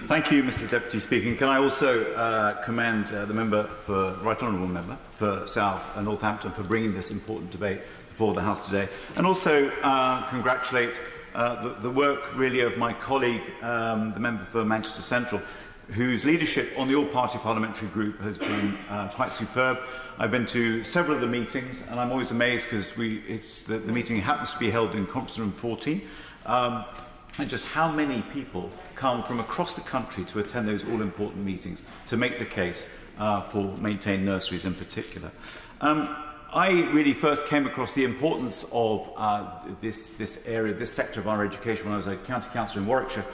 Thank you, Mr. Deputy Speaker. Can I also commend the Right Honourable Member for South and Northampton for bringing this important debate before the House today, and also congratulate the work really of my colleague, the member for Manchester Central, whose leadership on the all-party parliamentary group has been quite superb. I've been to several of the meetings, and I'm always amazed because the meeting happens to be held in Conference Room 14, and just how many people come from across the country to attend those all-important meetings to make the case for maintained nurseries in particular. I really first came across the importance of this area, this sector of our education when I was a county councillor in Warwickshire,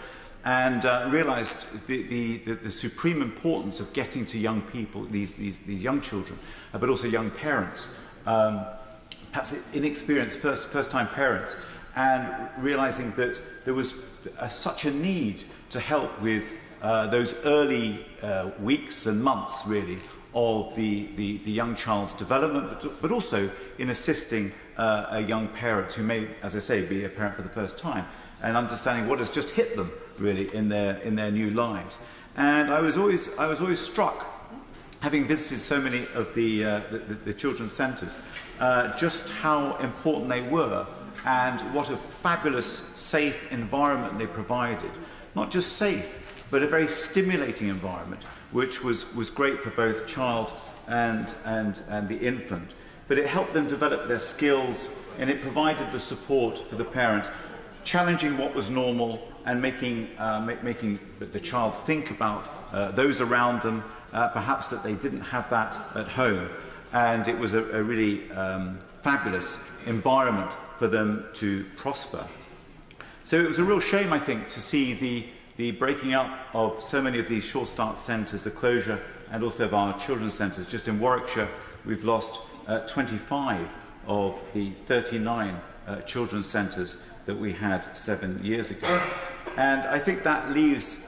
and realised the supreme importance of getting to young people, these young children, but also young parents, perhaps inexperienced first-time parents, and realising that there was such a need to help with those early weeks and months, really, of the young child's development, but also in assisting a young parent who may, as I say, be a parent for the first time, and understanding what has just hit them, really, in their new lives. And I was always struck, having visited so many of the children's centres, just how important they were, and what a fabulous, safe environment they provided. Not just safe, but a very stimulating environment, which was great for both child and the infant. But it helped them develop their skills, and it provided the support for the parent, challenging what was normal and making the child think about those around them, perhaps that they didn't have that at home. And it was a really fabulous environment for them to prosper. So it was a real shame, I think, to see the breaking up of so many of these short start centres, the closure and also of our children's centres. Just in Warwickshire, we've lost 25 of the 39 children's centres that we had 7 years ago. And I think that leaves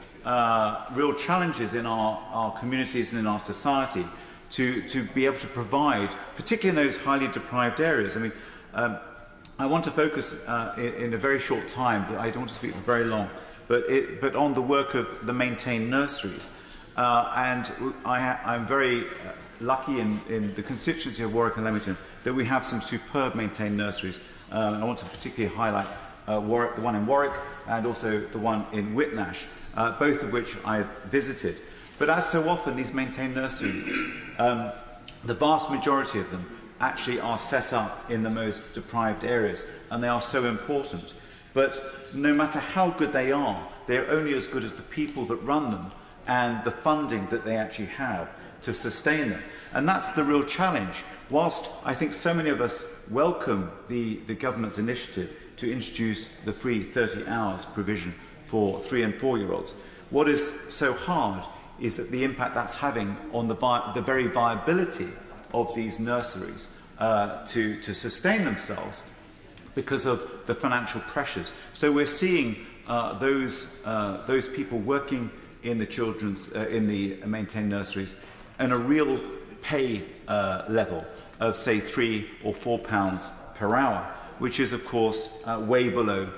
real challenges in our communities and in our society to be able to provide, particularly in those highly deprived areas. I mean, I want to focus in a very short time, I don't want to speak for very long, but on the work of the maintained nurseries. And I'm very lucky in the constituency of Warwick and Leamington that we have some superb maintained nurseries. I want to particularly highlight the one in Warwick and also the one in Whitnash, both of which I've visited. But as so often, these maintained nurseries, the vast majority of them actually are set up in the most deprived areas, and they are so important. But no matter how good they are, they're only as good as the people that run them and the funding that they actually have to sustain them. And that's the real challenge. Whilst I think so many of us welcome the government's initiative to introduce the free 30 hours provision for 3- and 4-year-olds, what is so hard is that the impact that's having on the very viability of these nurseries to sustain themselves because of the financial pressures. So we're seeing those people working in the children's in the maintained nurseries in a real pay level of say £3 or £4 per hour, which is of course way below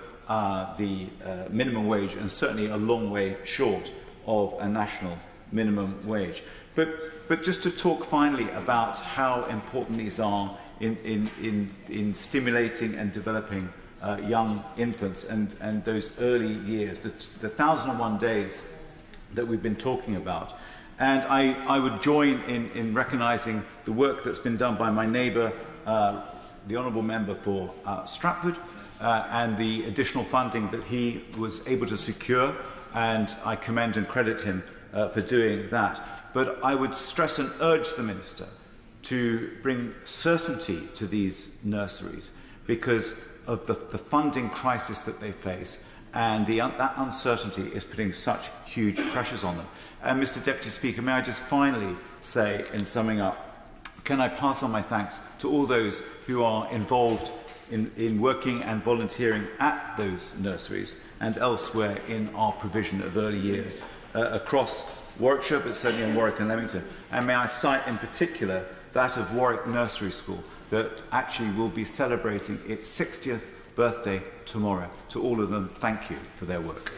the minimum wage, and certainly a long way short of a national minimum wage. But just to talk finally about how important these are in stimulating and developing young infants and those early years, the 1001 days that we've been talking about. And I would join in recognising the work that's been done by my neighbour, the Honourable Member for Stratford, and the additional funding that he was able to secure, and I commend and credit him for doing that. But I would stress and urge the Minister to bring certainty to these nurseries because of the funding crisis that they face, and that uncertainty is putting such huge pressures on them. And Mr. Deputy Speaker, may I just finally say, in summing up, can I pass on my thanks to all those who are involved in working and volunteering at those nurseries and elsewhere in our provision of early years across Warwickshire, but certainly in Warwick and Leamington. And may I cite in particular that of Warwick Nursery School, that actually will be celebrating its 60th birthday tomorrow. To all of them, thank you for their work.